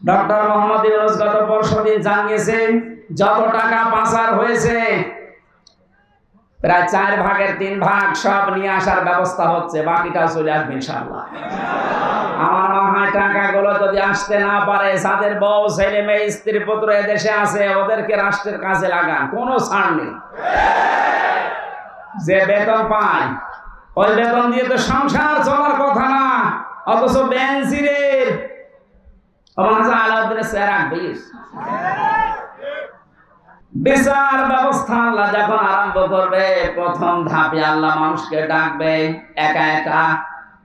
Doctor Mohammad Yunus গত পরশুদিন জানিয়েছেন যত টাকা পাচার হয়েছে প্রায় 4 ভাগের 3 ভাগ সব নিয়ে আসার ব্যবস্থা হচ্ছে, বাকিটাও চলে আসবে ইনশাআল্লাহ। আমার মনে হয় টাকাগুলো যদি আসতে না পারে, যাদের বউ ছেলে মেয়ে স্ত্রী পুত্র এদেশে আছে ওদেরকে রাষ্ট্রের কাজে লাগান, কোনো ছাড় নেই। যে বেতন পায় ওই বেতন দিয়ে তো সংসার চলার কথা না, অথচ বেনজিরের আলাউদ্দিনের চেহারা বিচার ব্যবস্থা আল্লাহ যখন আরম্ভ করবে, প্রথম ধাপে আল্লাহ মানুষকে ডাকবে একা একা,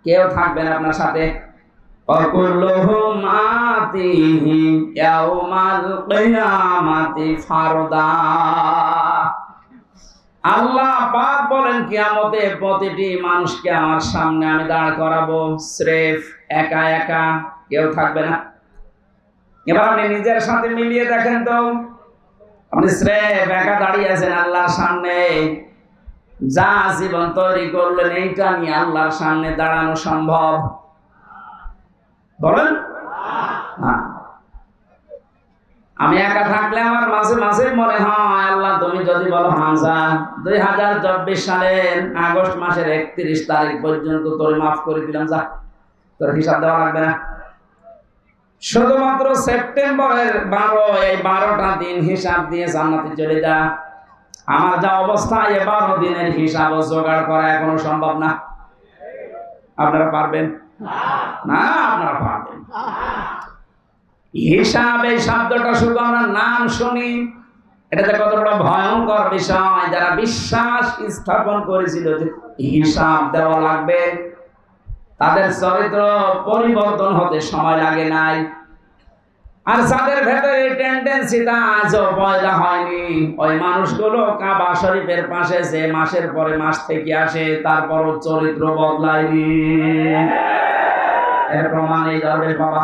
কেউ থাকবে না আপনার সাথে। وكلهم آتيه يوم القيامة فردا। আল্লাহ পাক বলেন কিয়ামতে প্রতিটি মানুষকে আমার সামনে আমি দাঁড় করাবো, স্রেফ একা একা, কেউ থাকবে না। এবার আপনি নিজের সাথে মিলিয়ে দেখেন তো, আপনি স্রেফ একা দাঁড়িয়ে আছেন আল্লাহর সামনে, যা জীবন তৈরি করলেন এইটা নিয়ে আল্লাহর সামনে দাঁড়ানো সম্ভব? বলেন না। আমি একা থাকলে আমার মাঝে মাঝে মনে হয় আল্লাহ তুমি যদি বলো হামজা 2024 সালের আগস্ট মাসের 31 তারিখ পর্যন্ত তোর মাফ করে দিলাম, যা তোর হিসাব দেওয়া লাগবে না। শুধুমাত্র সেপ্টেম্বরের 12 এই 12টা দিন হিসাব দিয়ে জান্নাতে চলে যা। আমার যা অবস্থা, এই 12 দিনের হিসাব জোগাড় করা এখনো সম্ভব না। আপনারা পারবেন না? আপনারা পারবেন? হিসাব এই শব্দটা শুধু আমরা নাম শুনি, এটাতে কত বড় ভয়ঙ্কর বিষয়। যারা বিশ্বাস স্থাপন করেছিল যে হিসাব দেওয়া লাগবে, তাদের চরিত্র পরিবর্তন হতে সময় লাগে নাই। আর যাদের ভেতরে টেন্ডেন্সিটা আজও পয়দা হয়নি, ওই মানুষগুলো কাবা শরীফের পাশে যে মাসের পরে মাস থেকে আসে, তারপরও চরিত্র বদলায়নি। এর প্রমাণ এই দরবেশ বাবা।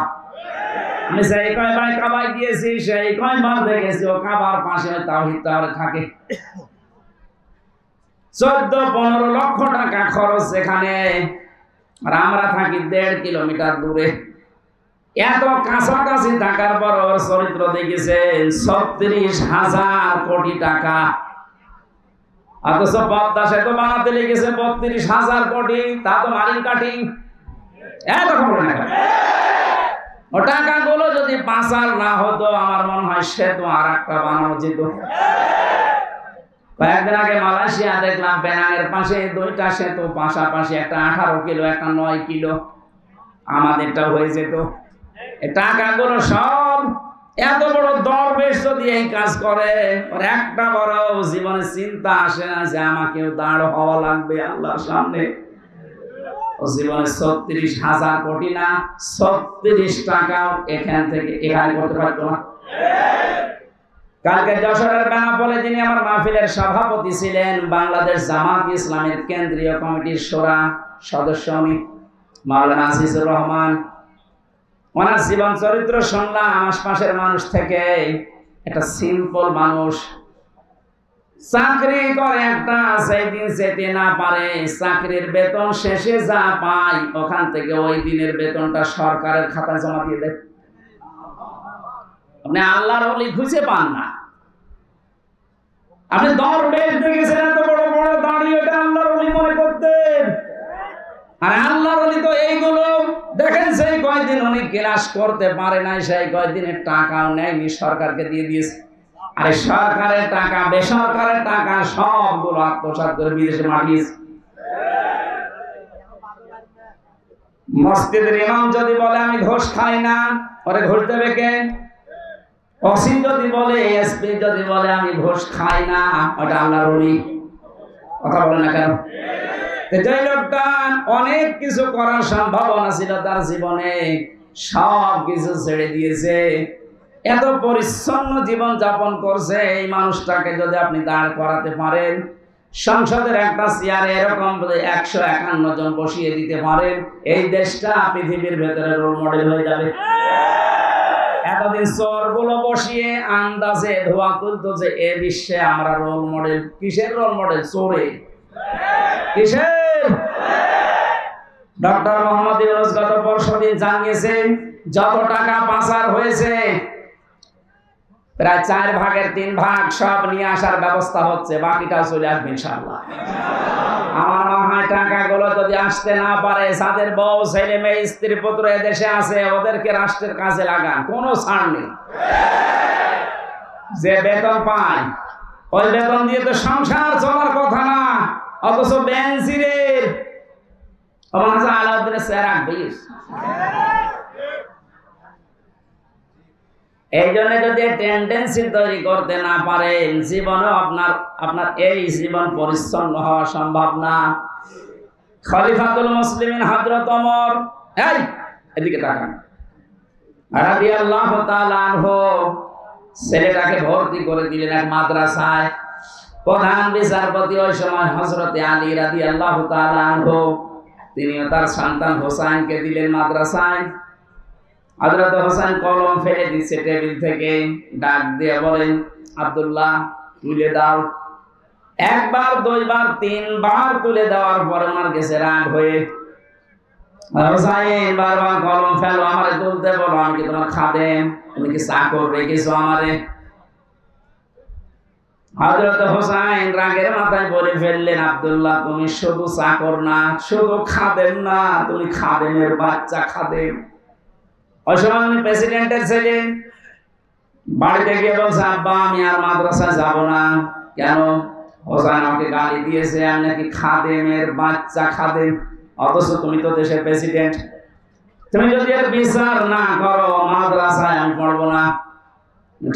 আমি সেই কয়বার কাবায় গিয়েছি, সেই কয়বার দেখেছি ও কাবার পাশে তাওহীদ তাওরে থাকে। 14-15 লক্ষ টাকা খরচ সেখানে, আর আমরা থাকি 1.5 কিলোমিটার দূরে। এত কাছাকাছি থাকার পর ওর চরিত্র দেখেছেন 36,000 কোটি টাকা, অথচ পদ্মা সেতু বানাতে লেগেছে 32,000 কোটি, তা তো মারিন কাটিং। এত খবর না, ও টাকাগুলো যদি পাচার না হতো আমার মনে হয় সেতু আর একটা বানানো যেত। কয়েকদিন আগে মালয়েশিয়া দেখলাম পেনাংয়ের পাশে 2টা সেতু পাশাপাশি, একটা 18 কিলো, একটা 9 কিলো। আমাদেরটা হয়ে যেত। এই টাকাগুলো সব এত বড় দরবেশ যদি এই কাজ করে, ওর একটা বড় জীবনে চিন্তা আসে না যে আমাকেও দাঁড় হওয়া লাগবে আল্লাহর সামনে। ও জীবনে 36,000 কোটি না, 36 টাকাও এখান থেকে এখানে করতে পারতো না। কালকে যশোরের বেনাপোলে যিনি আমার মাহফিলের সভাপতি ছিলেন, বাংলাদেশ জামাত ইসলামের কেন্দ্রীয় কমিটির শোরা সদস্য উনি মাওলানা আজিজুর রহমান। ওনার জীবন চরিত্র শুনলাম আশপাশের মানুষ থেকে। একটা সিম্পল মানুষ, চাকরি করে একটা, যেদিন যেতে না পারে চাকরির বেতন শেষে যা পায় ওখান থেকে ওই দিনের বেতনটা সরকারের খাতায় জমা দিয়ে দেয়। আপনি আল্লাহর ওলি খুঁজে পান না। আপনি দরবেশ দেখেছেন এত বড় বড় দাড়ি, এটা আল্লাহর ওলি মনে করতেন। আর আল্লাহর ওলি তো এইগুলো দেখেন, সেই কয়দিন উনি ক্লাস করতে পারে নাই, সেই কয়দিনের টাকাও নেয়নি, সরকারকে দিয়ে দিয়েছে। আরে সরকারের টাকা বেসরকারের টাকা সবগুলো আত্মসাৎ করে বিদেশে মারিয়েছে। মসজিদের ইমাম যদি বলে আমি ঘুষ খাই না, ওরে ঘুষ দেবে কে? ওসি যদি বলে, এসপি যদি বলে আমি ঘুষ খাই না, ওটা আল্লাহর ওলি। কথা বলে না কেন? যে লোকটা অনেক কিছু করার সম্ভাবনা ছিল তার জীবনে, সব কিছু ছেড়ে দিয়েছে, এত পরিচ্ছন্ন জীবন যাপন করছে। এই মানুষটাকে যদি আপনি দাঁড় করাতে পারেন, সংসদের একটা চেয়ারে এরকম 151 জন বসিয়ে দিতে পারেন, এই দেশটা পৃথিবীর ভেতরে রোল মডেল হয়ে যাবে। এতদিন চোরগুলো বসিয়ে আন্দাজে ধোয়া তুলতো যে এ বিশ্বে আমরা রোল মডেল। কিসের রোল মডেল? চোরে। কিসের? ডক্টর মোহাম্মদ ইউনূস গত পরশুদিন জানিয়েছেন যত টাকা পাচার হয়েছে প্রায় 4 ভাগের 3 ভাগ সব নিয়ে আসার ব্যবস্থা হচ্ছে, বাকিটা চলে আসবে ইনশাআল্লাহ। আমার মনে হয় টাকাগুলো যদি আসতে না পারে, যাদের বউ ছেলে মেয়ে স্ত্রী পুত্র এদেশে আছে ওদেরকে রাষ্ট্রের কাজে লাগান, কোনো ছাড় নেই। যে বেতন পায় ওই বেতন দিয়ে তো সংসার চলার কথা না, অথচ বেনজিরের আলাউদ্দিনের চেহারা 20। এই জন্য যদি টেন্ডেন্সি তৈরি করতে না পারেন, জীবনে আপনার এই জীবন পরিচ্ছন্ন হওয়া সম্ভব না। খলিফাতুল মুসলিমিন হযরত ওমর, এই এদিকে তাকান, রাদিয়াল্লাহু তাআলা আনহু ছেলেটাকে ভর্তি করে দিলেন এক মাদ্রাসায়। প্রধান বিচারপতি ওই সময় হযরত আলী রাদিয়াল্লাহু তাআলা আনহু, তিনিও তার সন্তান হোসেনকে দিলেন মাদ্রাসায়। হযরত হোসেন কলম ফেলে দিচ্ছে টেবিল থেকে, ডাক দিয়ে বলেন, আব্দুল্লাহ তুলে দাও। একবার, দুইবার, 3 বার তুলে দেওয়ার পর আমার কাছে রাগ হয়ে, হোসেন বারবার কলম ফেলো, আমারে তুলতে বলো, আমি কি তোমার খাদেম? তুমি কি চাকর রেখেছো আমারে? হযরত হোসেন রাগের মাথায় বলে ফেললেন, আব্দুল্লাহ তুমি শুধু চাকর না, শুধু খাদেম না, তুমি খাদেমের বাচ্চা খাদেম। ওই সময় আমি প্রেসিডেন্টের ছেলে, বাড়িতে গিয়ে বলছে, আব্বা আমি আর মাদ্রাসায় যাব না। কেন? হোসেন আমাকে গালি দিয়েছে আমি নাকি খাদেমের বাচ্চা খাদেম, অথচ তুমি তো দেশের প্রেসিডেন্ট। তুমি যদি এর বিচার না করো মাদ্রাসায় আমি পড়বো না।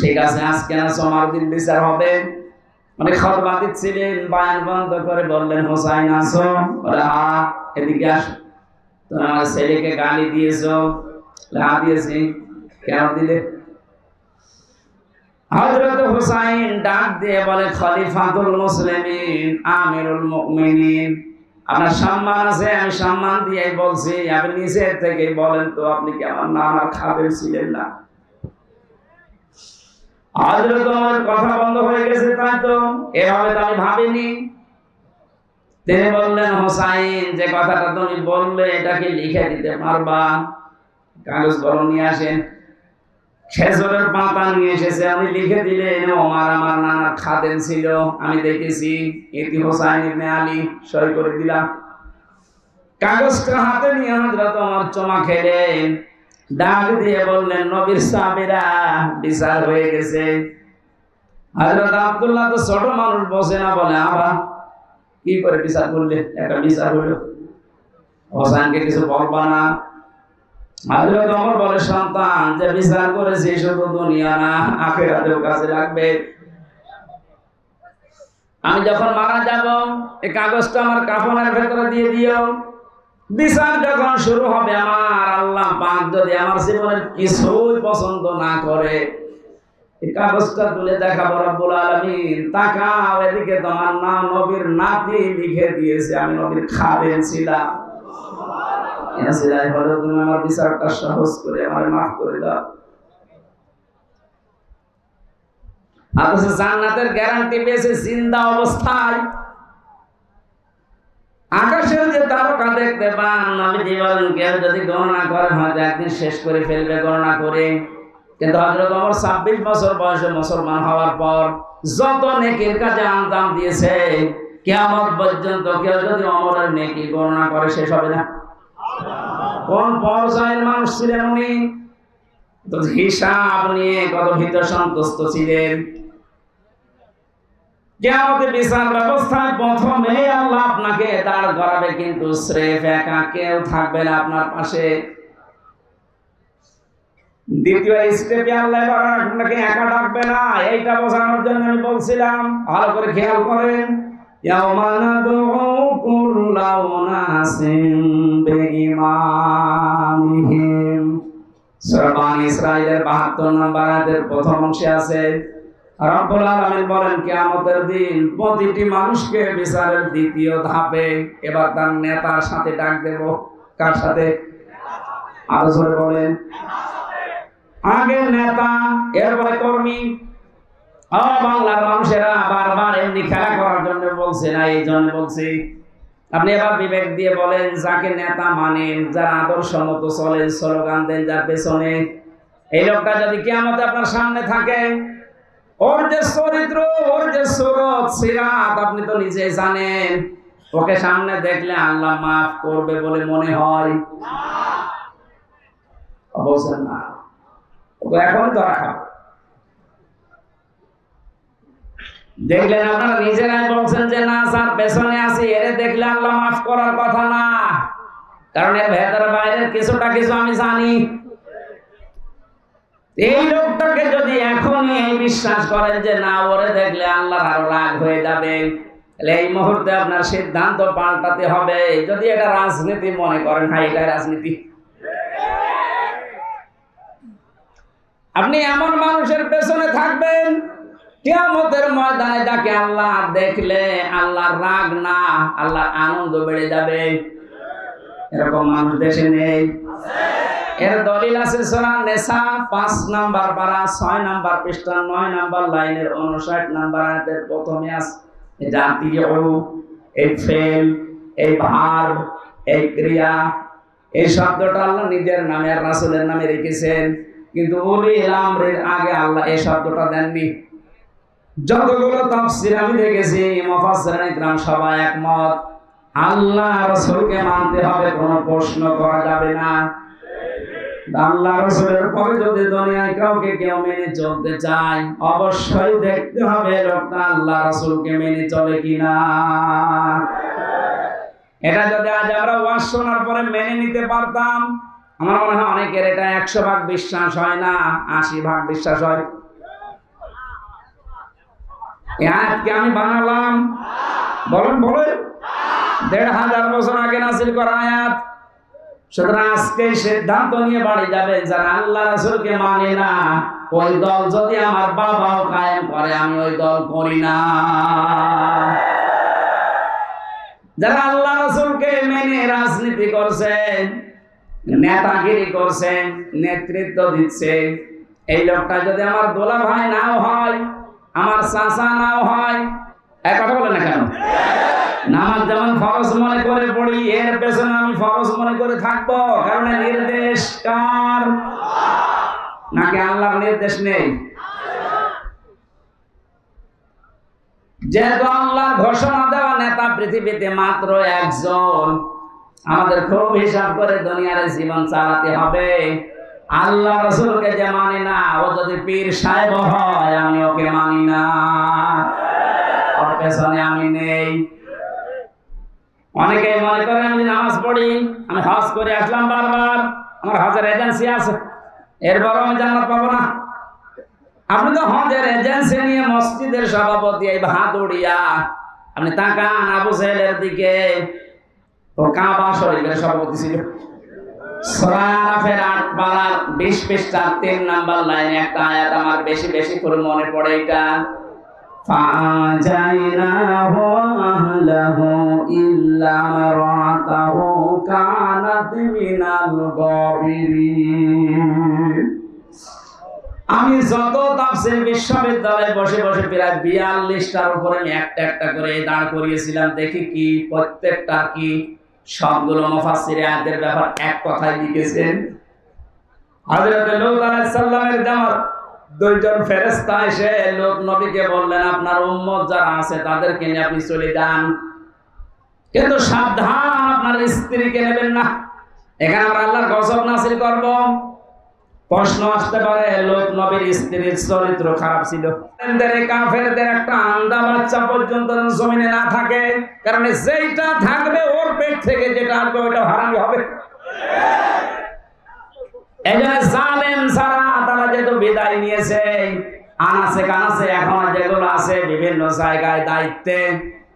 ঠিক আছে, আজকে না সোমবার দিন বিচার হবে। মানে খুতবা দিচ্ছিলেন, বয়ান বন্ধ করে বললেন, হোসেন আসো? বলে হ্যাঁ। এদিকে আসো, তুমি আমার ছেলেকে গালি দিয়েছো? হ্যাঁ দিয়েছি। কেন দিলে? হযরত হোসেন ডাক দিয়ে বলে, খলিফাতুল মুসলিমিন, আমিরুল মুমিনিন, আপনার সম্মান আছে, আমি সম্মান দিয়ে বলছি, আপনি নিজের থেকে বলেন তো আপনি কি আমার নানার খাদেম ছিলেন না? হযরত ওমর কথা বন্ধ হয়ে গেছে, তাই তো, এভাবে তো আমি ভাবিনি। তিনি বললেন, হোসেন যে কথাটা তুমি বললে এটা কি লিখে দিতে পারবা? কাগজ কলম নিয়ে আসেন। খেজুরের পাতা নিয়ে এসেছে, আমি লিখে দিলেন, ওমর আমার নানার খাদেম ছিল, আমি দেখেছি, ইতি হোসেন ইবনে আলী, সই করে দিলাম। কাগজটা হাতে নিয়ে হযরত ওমর চমা খেলেন, ডাক দিয়ে বললেন, নবীর সাহাবীরা বিচার হয়ে গেছে। হযরত আব্দুল্লাহ তো ছোট মানুষ, বসে না, বলে আবা কি করে বিচার করলে? একটা বিচার হলো, হোসেনকে কিছু বলবা না? হযরত ওমর বলে, সন্তান যে বিচার করেছে শুধু দুনিয়া না, আখিরাতেও কাজে লাগবে। আমি যখন মারা যাব এই কাগজটা আমার কাফনের ভেতরে দিয়ে দিও। বিচার যখন শুরু হবে, আমার আল্লাহ পাক যদি আমার জীবনের কিছুই পছন্দ না করে, এই কাগজটা তুলে দেখাবো রব্বুল আলামিন, তাকাও এদিকে, তোমার নাম নবীর নাতি লিখে দিয়েছে, আমি নবীর খাদেম ছিলাম। তুমি আমার বিচারটা সহজ করে আমার মাফ করে দাও। অথচ জান্নাতের গ্যারান্টি পেয়েছে জিন্দা অবস্থায়। আকাশের যে তারকা দেখতে পান, নবীজি বলেন কেউ যদি গণনা করে হয়তো একদিন শেষ করে ফেলবে গণনা করে। কিন্তু হযরত ওমর 26 বছর বয়সে মুসলমান হওয়ার পর যত নেকির কাজে আঞ্জাম দিয়েছে, কিয়ামত পর্যন্ত কেউ যদি ওমরের নেকি গণনা করে শেষ হবে না। কোন পর্যায়ের মানুষ ছিলেন উনি? তো হিসাব নিয়ে কত ভীত সন্তুষ্ট ছিলেন। কিয়ামতের বিচার ব্যবস্থায় প্রথমে আল্লাহ আপনাকে দাঁড় করাবে, কিন্তু স্রেফ একা কেউ থাকবে না আপনার পাশে। দ্বিতীয় স্টেপে আল্লাহ আপনাকে একা ডাকবে না, এইটা বোঝানোর জন্য আমি বলছিলাম, ভালো করে খেয়াল করেন। ইয়াউমা নাদউ কুল্লা উনাসিন বিইমামিহিম, সূরা বানী ইসরাঈলের 72 নম্বর আয়াতের প্রথম অংশে আছে। রব্বুল আলামিন বলেন, কিয়ামতের দিন প্রতিটি মানুষকে বিচারের দ্বিতীয় ধাপে এবার তার নেতার সাথে ডাক দেব। কার সাথে? আরো জোরে বলেন। আগে নেতা, এরপরে কর্মী। বাংলার মানুষেরা বারবার এমনি খেলা করার জন্য বলছে না, এই জন্য বলছি, আপনি এবার বিবেক দিয়ে বলেন, যাকে নেতা মানেন, যার আদর্শ মতো চলেন, স্লোগান দেন যার পেছনে, এই লোকটা যদি কিয়ামতে আপনার সামনে থাকে, ওর যে চরিত্র, ওর যে সুরত সিরাত আপনি তো নিজেই জানেন, ওকে সামনে দেখলে আল্লাহ মাফ করবে বলে মনে হয়? বলছেন না, এখন ধরা খাও। দেখলেন আপনারা নিজেরাই বলছেন যে না, স্যার পেছনে আছি, এরে দেখলে আল্লাহ মাফ করার কথা না, কারণ এর ভেতর বাইরের কিছুটা কিছু আমি জানি। এই লোকটাকে যদি এখনই এই বিশ্বাস করেন যে না, ওরে দেখলে আল্লাহর আরো রাগ হয়ে যাবে, তাহলে এই মুহূর্তে আপনার সিদ্ধান্ত পাল্টাতে হবে। যদি এটা রাজনীতি মনে করেন, হ্যাঁ এটা রাজনীতি। আপনি এমন মানুষের পেছনে থাকবেন, কিয়ামতের ময়দানে যাকে আল্লাহ দেখলে আল্লাহর রাগ না, আল্লাহর আনন্দ বেড়ে যাবে। এরকম মানুষ দেশে নেই। এর দলিল আছে সূরা নিসা 5 নাম্বার পারা 6 নাম্বার পৃষ্ঠা 9 নাম্বার লাইনের 59 নাম্বার আয়াতের প্রথমে আছে জাতীয়, এই ফেল, এই ভার্ব, এই ক্রিয়া, এই শব্দটা আল্লাহ নিজের নামে আর রাসূলের নামে রেখেছেন, কিন্তু উলিল আমরের আগে আল্লাহ এই শব্দটা দেননি। যতগুলো তাফসীর আমি দেখেছি, মুফাসসিরিন ইকরাম সবাই একমত, আল্লাহ রাসূলকে মানতে হবে, কোনো প্রশ্ন করা যাবে না। আল্লাহ রাসূলের পরে যদি দুনিয়ায় কাউকে কেউ মেনে চলতে চায়, অবশ্যই দেখতে হবে লোকটা আল্লাহ রাসূলকে মেনে চলে কিনা। এটা যদি আজ আমরা ওয়াজ শোনার পরে মেনে নিতে পারতাম, আমার মনে হয় অনেকের এটা 100% বিশ্বাস হয় না, 80% বিশ্বাস হয়। আয়াতকে আমি বানালাম, বলেন বলেন, 1500 বছর আগে নাযিল করা আয়াত। সুতরাং আজকে সিদ্ধান্ত নিয়ে বাড়ি যাবে, যারা আল্লাহ রাসূলকে মানে না, ওই দল যদি আমার বাবাও কায়েম করে আমি ওই দল করি না। যারা আল্লাহ রাসূলকে মেনে রাজনীতি করছেন, নেতাগিরি করছেন, নেতৃত্ব দিচ্ছে, এই লোকটা যদি আমার দোলা ভাই নাও হয়, আমার চাচা নাও হয়, এক কথা বলে না কেন? নামাজ যেমন ফরজ মনে করে পড়ি, এর পেছনে আমি ফরজ মনে করে থাকবো, কারণ নির্দেশ কার? নাকি আল্লাহর নির্দেশ নেই? যেহেতু আল্লাহর ঘোষণা দেওয়া নেতা পৃথিবীতে মাত্র একজন, আমাদের খুব হিসাব করে দুনিয়ার জীবন চালাতে হবে। আল্লাহ রাসূলকে যে মানি না, ও যদি পীর সাহেব হয় আমি ওকে মানি না, ওর পেছনে আমি নেই। অনেকেই মনে করেন আমি নামাজ পড়ি, আমি হজ করে আসলাম বারবার, আমার হজের এজেন্সি আছে, এরপর আমি জান্নাত পাবো না। আপনি তো হজের এজেন্সি নিয়ে মসজিদের সভাপতি, এই ভাদুড়িয়া, আপনি তাকান আবু জাহেলের দিকে, ও কাবা শরীফের সভাপতি ছিল। সূরা আরাফের 8 পারার 20 পৃষ্ঠা 3 নাম্বার লাইনে একটা আয়াত আমার বেশি বেশি করে মনে পড়ে, এটা فَأَنجَيْنَاهُ وَأَهْلَهُ إِلَّا امْرَأَتَهُ كَانَتْ مِنَ الْغَابِرِينَ। আমি যত তাফসীর বিশ্ববিদ্যালয়ে বসে বসে প্রায় 42টার উপরে আমি একটা একটা করে দাঁড় করিয়েছিলাম, দেখি কি প্রত্যেকটা কি সবগুলো মুফাসসির আয়াতের ব্যাপার এক কথায় লিখেছেন। হযরত লূত আলাইহিস সালামের জামাত দুইজন ফেরেশতা এসে লোক নবীকে বললেন, আপনার উম্মত যারা আছে তাদেরকে নিয়ে আপনি চলে যান, কিন্তু সাবধান আপনার স্ত্রীকে নেবেন না, এখানে আমরা আল্লাহর গজব নাযিল করব। প্রশ্ন আসতে পারে, লোক নবীর স্ত্রীর চরিত্র খারাপ ছিল, কাফেরদের একটা আন্দা বাচ্চা পর্যন্ত জমিনে না থাকে, কারণ যেটা থাকবে ওর পেট থেকে যেটা আসবে ওটা হারামি হবে। জালেম সারা তারা যেহেতু বিদায় নিয়েছে, আনাচে কানাচে এখন যেগুলো আছে বিভিন্ন জায়গায় দায়িত্বে,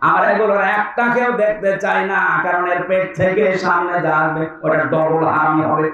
আমরা এগুলোর একটাকেও দেখতে চাই না, কারণ এর পেট থেকে সামনে যাবে ওটা ডবল হারামি হবে।